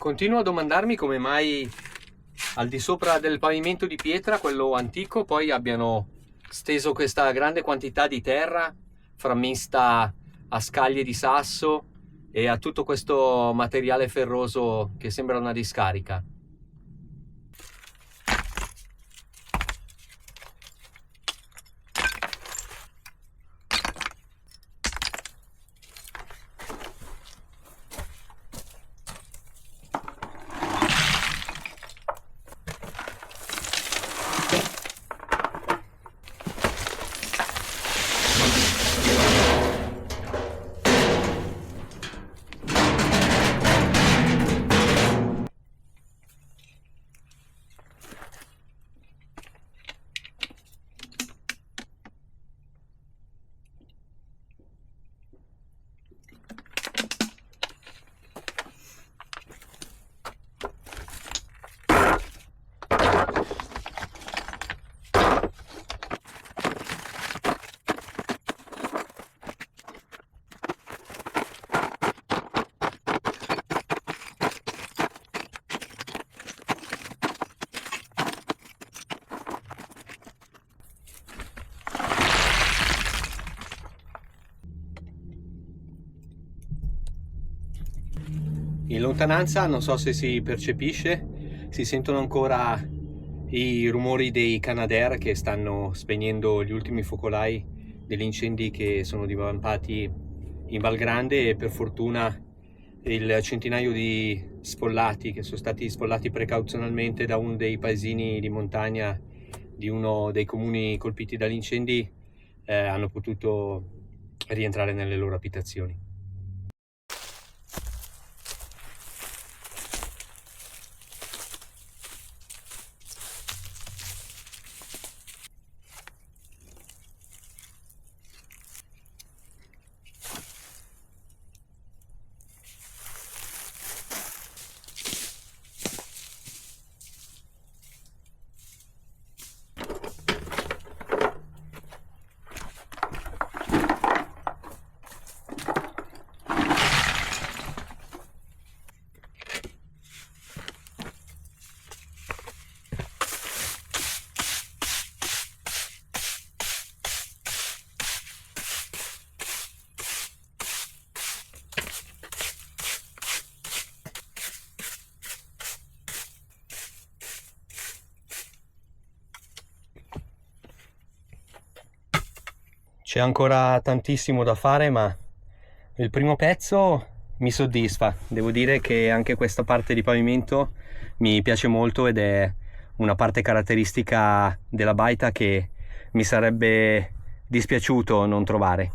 Continuo a domandarmi come mai al di sopra del pavimento di pietra, quello antico, poi abbiano steso questa grande quantità di terra frammista a scaglie di sasso e a tutto questo materiale ferroso che sembra una discarica. In lontananza, non so se si percepisce, si sentono ancora i rumori dei Canadair che stanno spegnendo gli ultimi focolai degli incendi che sono divampati in Val Grande, e per fortuna il centinaio di sfollati che sono stati sfollati precauzionalmente da uno dei paesini di montagna di uno dei comuni colpiti dagli incendi hanno potuto rientrare nelle loro abitazioni. C'è ancora tantissimo da fare, ma il primo pezzo mi soddisfa. Devo dire che anche questa parte di pavimento mi piace molto ed è una parte caratteristica della baita che mi sarebbe dispiaciuto non trovare.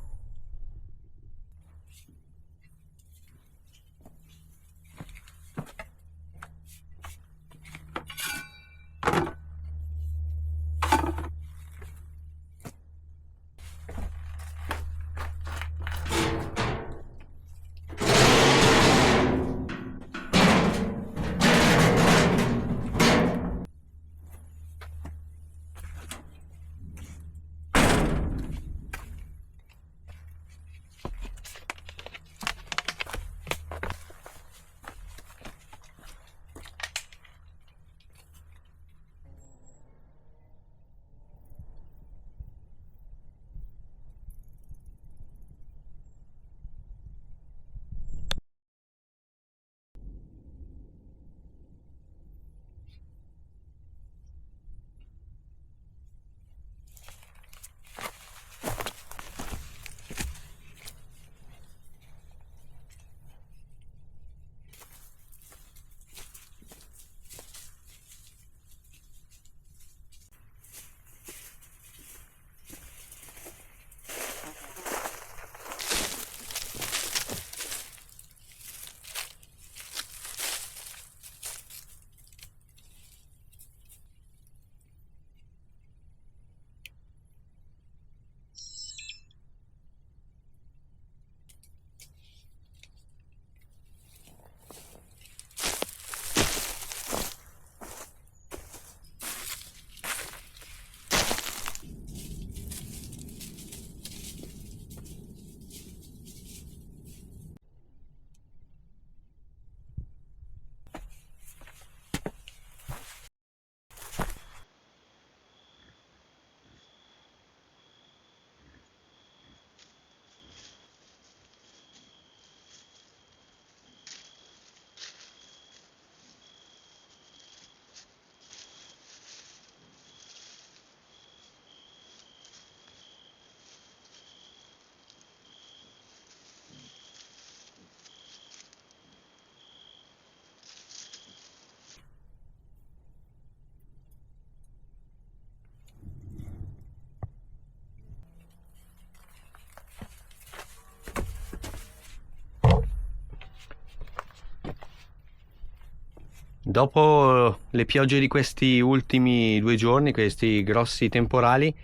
Dopo le piogge di questi ultimi 2 giorni, questi grossi temporali,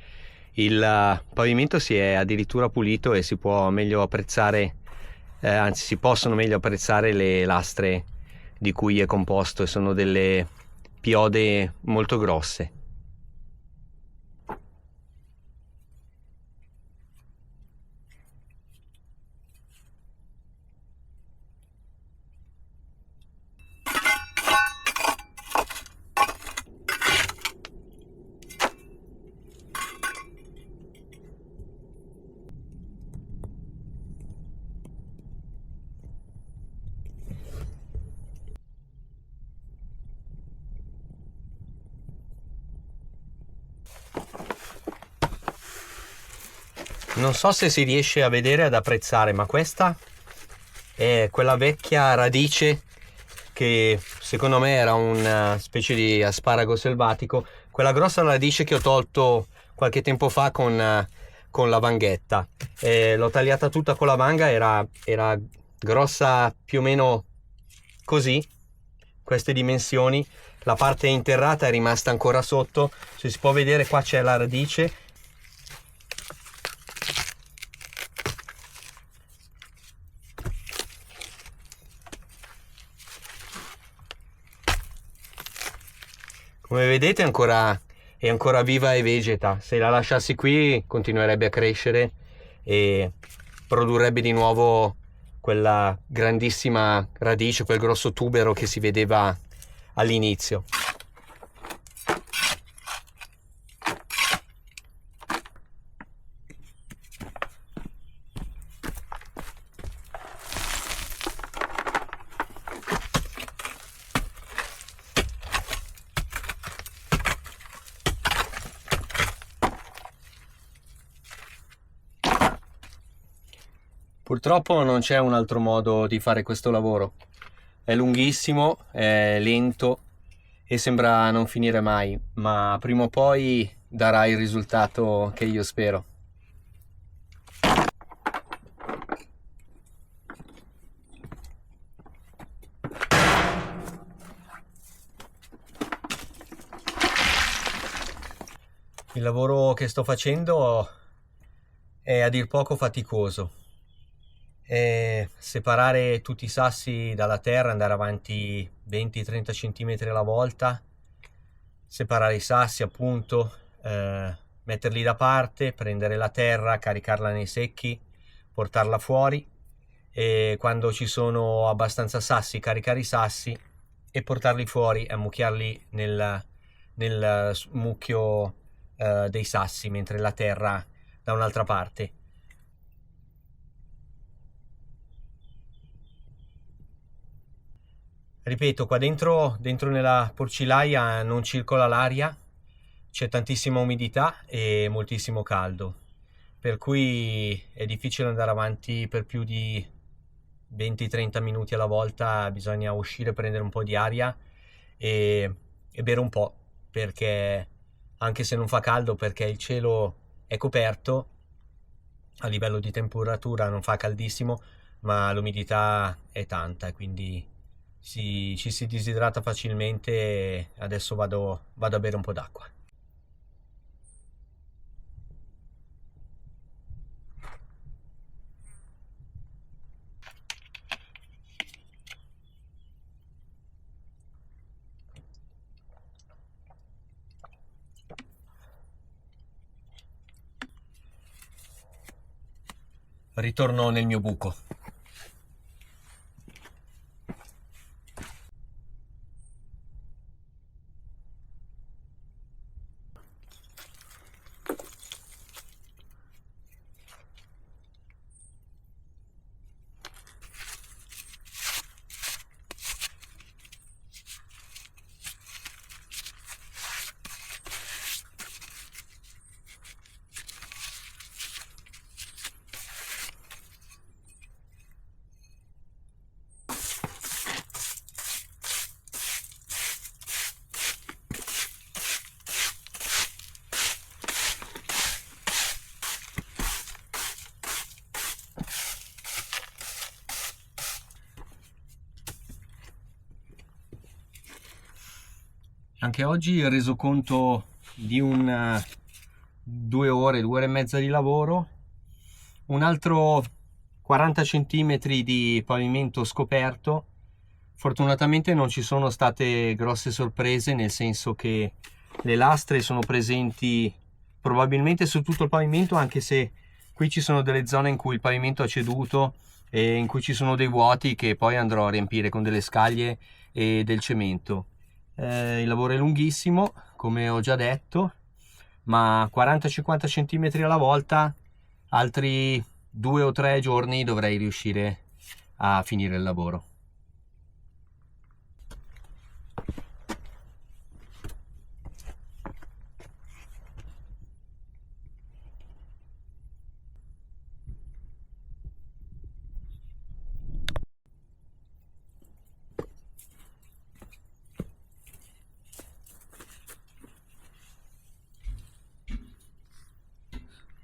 il pavimento si è addirittura pulito e si può meglio apprezzare, anzi si possono meglio apprezzare le lastre di cui è composto, e sono delle piode molto grosse. Non so se si riesce a vedere, ad apprezzare, ma questa è quella vecchia radice che secondo me era una specie di asparago selvatico, quella grossa radice che ho tolto qualche tempo fa con la vanghetta. L'ho tagliata tutta con la vanga, era grossa più o meno così, queste dimensioni. La parte interrata è rimasta ancora sotto, se si può vedere qua c'è la radice. Come vedete è ancora viva e vegeta. Se la lasciassi qui continuerebbe a crescere e produrrebbe di nuovo quella grandissima radice, quel grosso tubero che si vedeva all'inizio. Purtroppo non c'è un altro modo di fare questo lavoro. È lunghissimo, è lento e sembra non finire mai, ma prima o poi darà il risultato che io spero. Il lavoro che sto facendo è a dir poco faticoso. Separare tutti i sassi dalla terra, andare avanti 20-30 cm alla volta, separare i sassi appunto, metterli da parte, prendere la terra, caricarla nei secchi, portarla fuori, e quando ci sono abbastanza sassi caricare i sassi e portarli fuori e ammucchiarli nel mucchio dei sassi, mentre la terra da un'altra parte. Ripeto, qua dentro nella porcilaia non circola l'aria, c'è tantissima umidità e moltissimo caldo, per cui è difficile andare avanti per più di 20-30 minuti alla volta. Bisogna uscire, prendere un po' di aria e bere un po', perché anche se non fa caldo, perché il cielo è coperto, a livello di temperatura non fa caldissimo, ma l'umidità è tanta e quindi ci si disidrata facilmente. Adesso vado a bere un po' d'acqua. Ritorno nel mio buco. Anche oggi il resoconto di 2 ore, 2 ore e mezza di lavoro, un altro 40 centimetri di pavimento scoperto. Fortunatamente non ci sono state grosse sorprese, nel senso che le lastre sono presenti probabilmente su tutto il pavimento, anche se qui ci sono delle zone in cui il pavimento ha ceduto e in cui ci sono dei vuoti che poi andrò a riempire con delle scaglie e del cemento. Il lavoro è lunghissimo, come ho già detto, ma 40-50 cm alla volta, altri 2 o 3 giorni dovrei riuscire a finire il lavoro.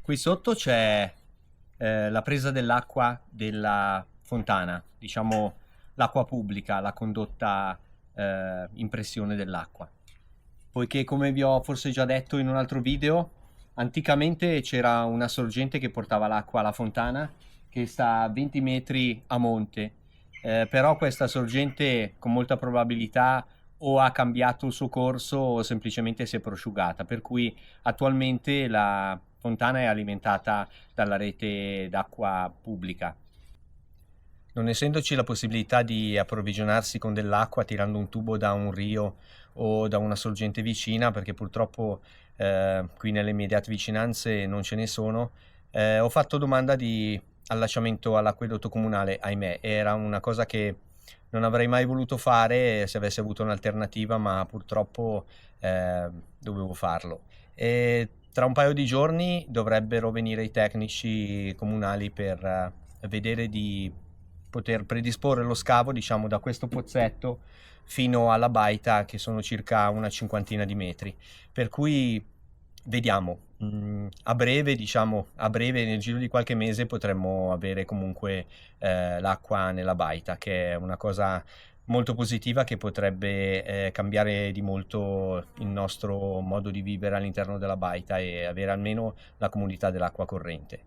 Qui sotto c'è la presa dell'acqua della fontana, diciamo l'acqua pubblica, la condotta in pressione dell'acqua. Poiché, come vi ho forse già detto in un altro video, anticamente c'era una sorgente che portava l'acqua alla fontana che sta a 20 metri a monte, però questa sorgente con molta probabilità o ha cambiato il suo corso o semplicemente si è prosciugata, per cui attualmente la fontana è alimentata dalla rete d'acqua pubblica. Non essendoci la possibilità di approvvigionarsi con dell'acqua tirando un tubo da un rio o da una sorgente vicina, perché purtroppo qui nelle immediate vicinanze non ce ne sono, ho fatto domanda di allacciamento all'acquedotto comunale. Ahimè, era una cosa che non avrei mai voluto fare se avessi avuto un'alternativa, ma purtroppo dovevo farlo. E tra un paio di giorni dovrebbero venire i tecnici comunali per vedere di poter predisporre lo scavo, diciamo, da questo pozzetto fino alla baita, che sono circa una cinquantina di metri. Per cui vediamo, a breve, diciamo, a breve, nel giro di qualche mese potremmo avere comunque l'acqua nella baita, che è una cosa molto positiva che potrebbe cambiare di molto il nostro modo di vivere all'interno della baita e avere almeno la comodità dell'acqua corrente.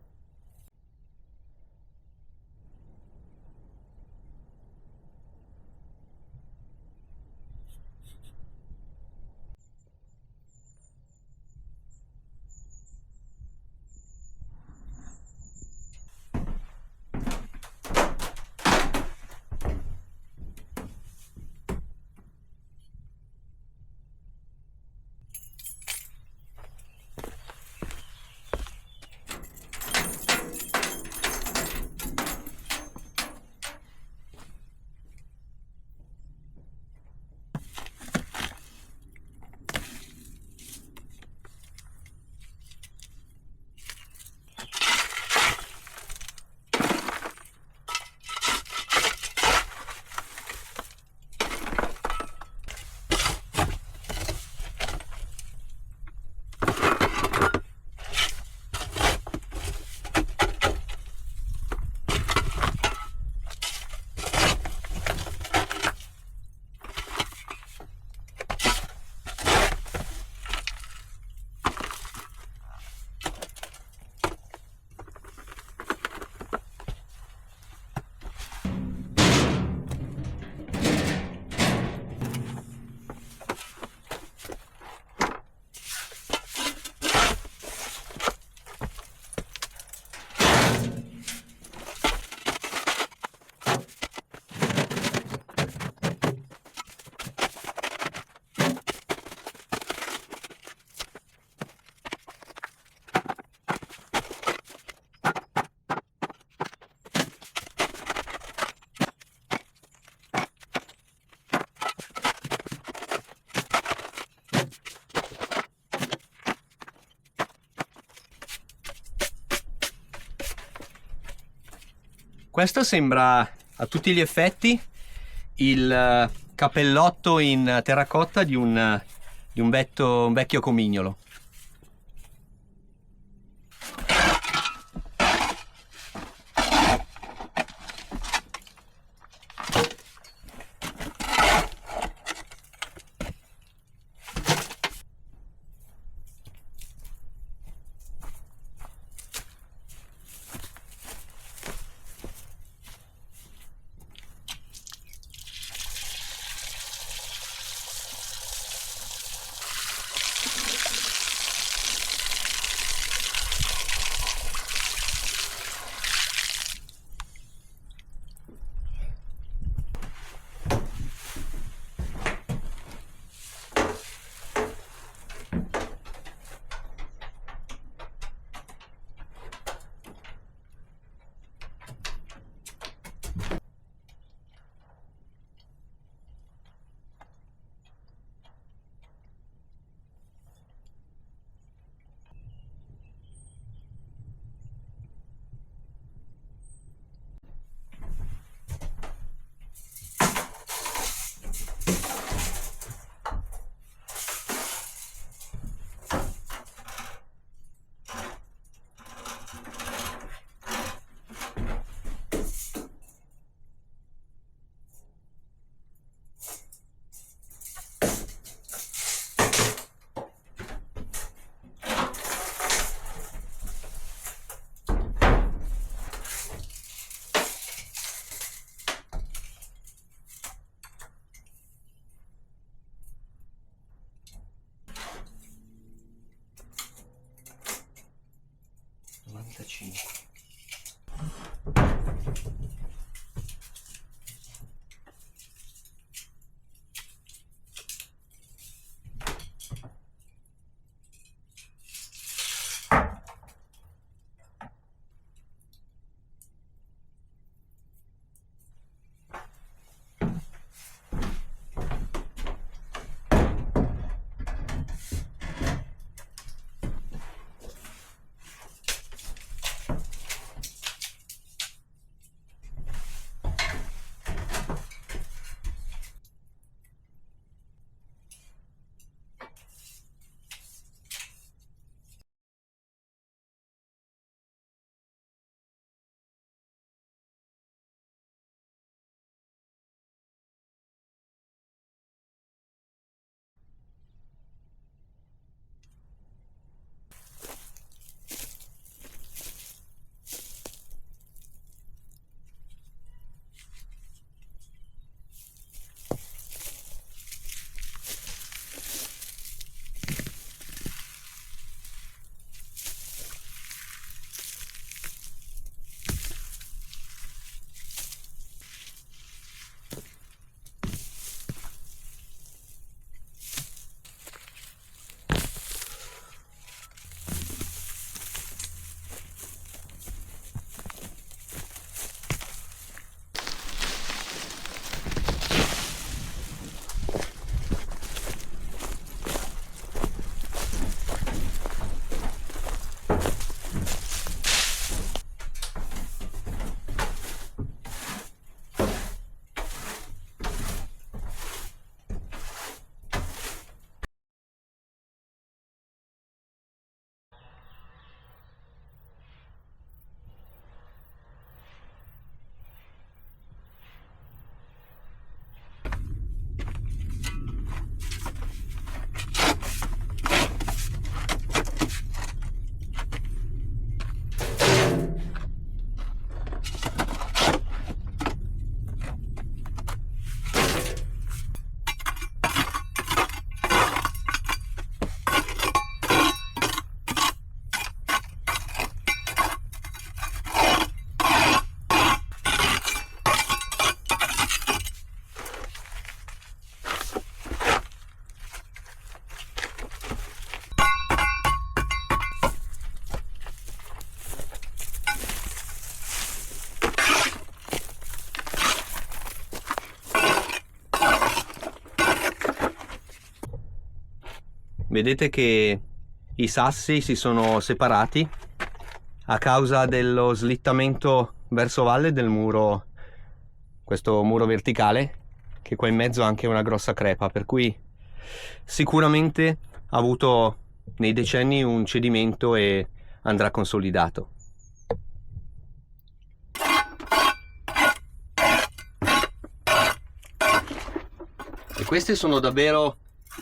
Questo sembra a tutti gli effetti il cappellotto in terracotta di un vecchio comignolo. vedete che i sassi si sono separati a causa dello slittamento verso valle del muro, questo muro verticale, che qua in mezzo ha anche una grossa crepa, per cui sicuramente ha avuto nei decenni un cedimento e andrà consolidato. E queste sono davvero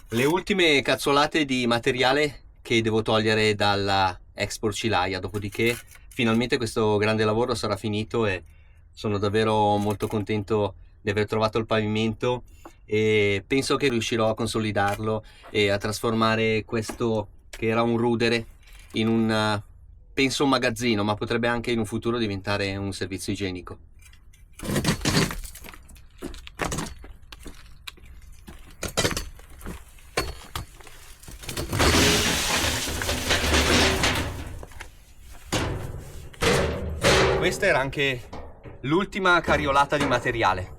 le ultime cazzolate di materiale che devo togliere dalla ex porcilaia, dopodiché finalmente questo grande lavoro sarà finito e sono davvero molto contento di aver trovato il pavimento, e penso che riuscirò a consolidarlo e a trasformare questo, che era un rudere, in un, penso, un magazzino, ma potrebbe anche in un futuro diventare un servizio igienico. Questa era anche l'ultima cariolata di materiale.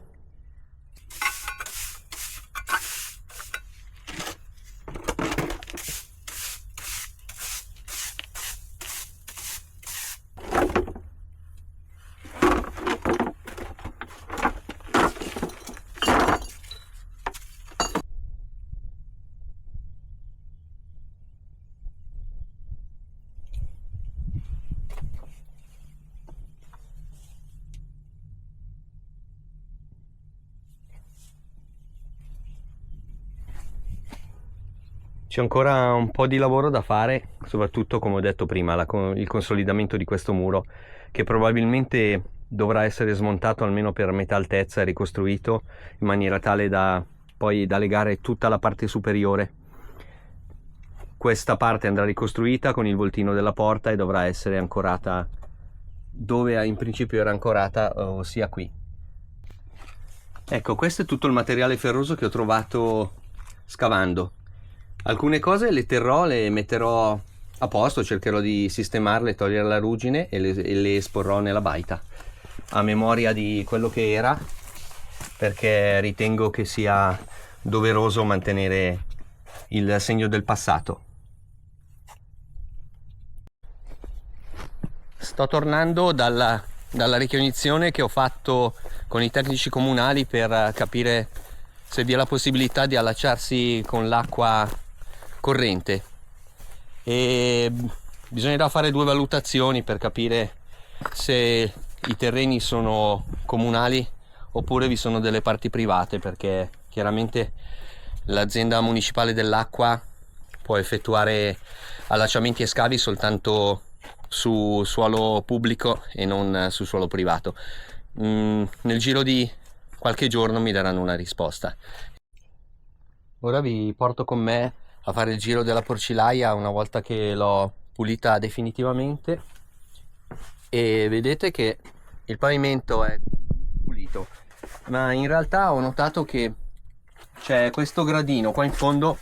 C'è ancora un po' di lavoro da fare, soprattutto, come ho detto prima, il consolidamento di questo muro, che probabilmente dovrà essere smontato almeno per metà altezza e ricostruito in maniera tale da poi da legare tutta la parte superiore. Questa parte andrà ricostruita con il voltino della porta e dovrà essere ancorata dove in principio era ancorata, ossia qui. Ecco, questo è tutto il materiale ferroso che ho trovato scavando. Alcune cose le terrò, le metterò a posto, cercherò di sistemarle, togliere la ruggine e le esporrò nella baita a memoria di quello che era, perché ritengo che sia doveroso mantenere il segno del passato. Sto tornando dalla ricognizione che ho fatto con i tecnici comunali per capire se vi è la possibilità di allacciarsi con l'acqua corrente, e bisognerà fare 2 valutazioni per capire se i terreni sono comunali oppure vi sono delle parti private, perché chiaramente l'azienda municipale dell'acqua può effettuare allacciamenti e scavi soltanto su suolo pubblico e non su suolo privato. Nel giro di qualche giorno mi daranno una risposta. Ora vi porto con me a fare il giro della porcilaia una volta che l'ho pulita definitivamente, e vedete che il pavimento è pulito, ma in realtà ho notato che c'è questo gradino qua in fondo.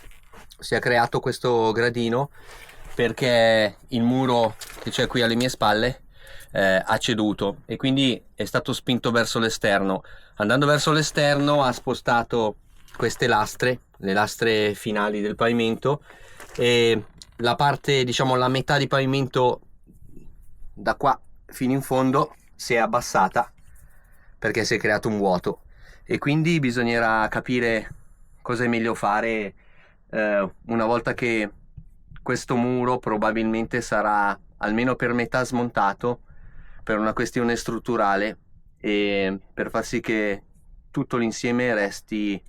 Si è creato questo gradino perché il muro che c'è qui alle mie spalle ha ceduto e quindi è stato spinto verso l'esterno. Andando verso l'esterno ha spostato queste lastre, le lastre finali del pavimento, e la parte, diciamo la metà di pavimento da qua fino in fondo si è abbassata perché si è creato un vuoto, e quindi bisognerà capire cosa è meglio fare una volta che questo muro probabilmente sarà almeno per metà smontato per una questione strutturale e per far sì che tutto l'insieme resti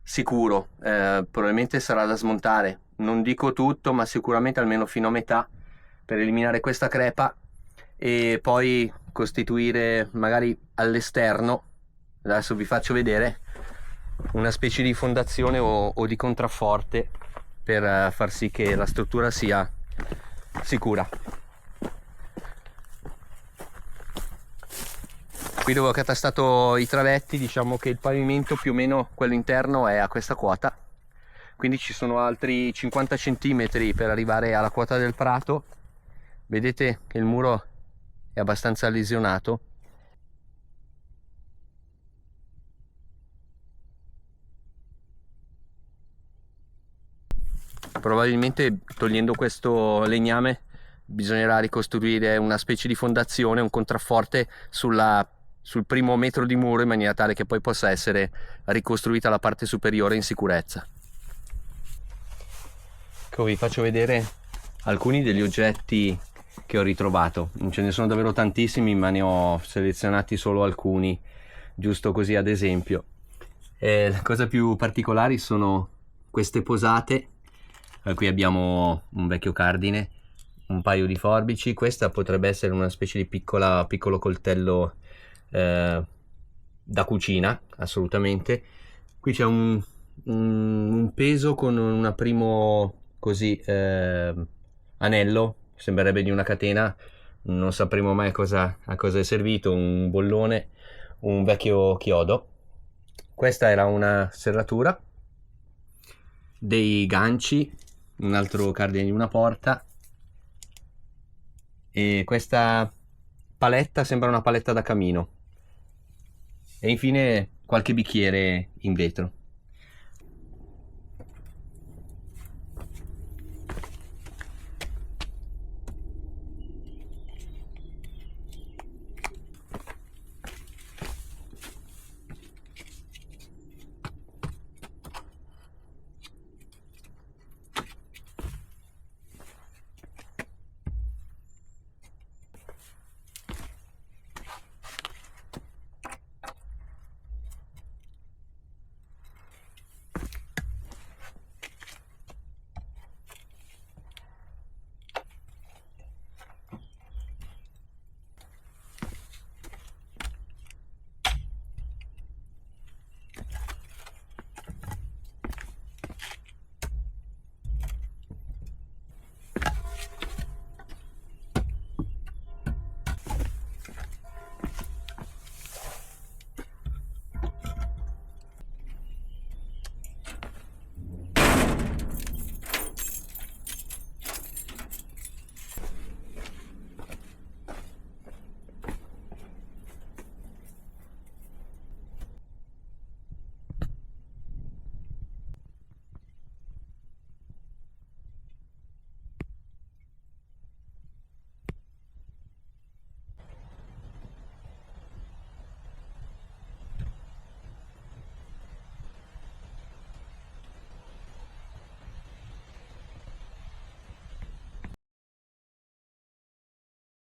sicuro. Probabilmente sarà da smontare, non dico tutto, ma sicuramente almeno fino a metà, per eliminare questa crepa e poi costituire magari all'esterno, adesso vi faccio vedere, una specie di fondazione o di contrafforte per far sì che la struttura sia sicura. Qui dove ho catastato i travetti, diciamo che il pavimento più o meno, quello interno, è a questa quota, quindi ci sono altri 50 cm per arrivare alla quota del prato. Vedete che il muro è abbastanza lesionato. probabilmente togliendo questo legname bisognerà ricostruire una specie di fondazione, un contrafforte sul primo metro di muro, in maniera tale che poi possa essere ricostruita la parte superiore in sicurezza. Ecco, vi faccio vedere alcuni degli oggetti che ho ritrovato. Non ce ne sono davvero tantissimi, ma ne ho selezionati solo alcuni, giusto così ad esempio. La cosa più particolari sono queste posate. Qui abbiamo un vecchio cardine, un paio di forbici. Questa potrebbe essere una specie di piccolo coltello da cucina, assolutamente. Qui c'è un peso con un primo così anello, sembrerebbe di una catena, non sapremo mai a cosa è servito, un bollone, un vecchio chiodo. Questa era una serratura, dei ganci, un altro cardine di una porta, e questa paletta sembra una paletta da camino, e infine qualche bicchiere in vetro.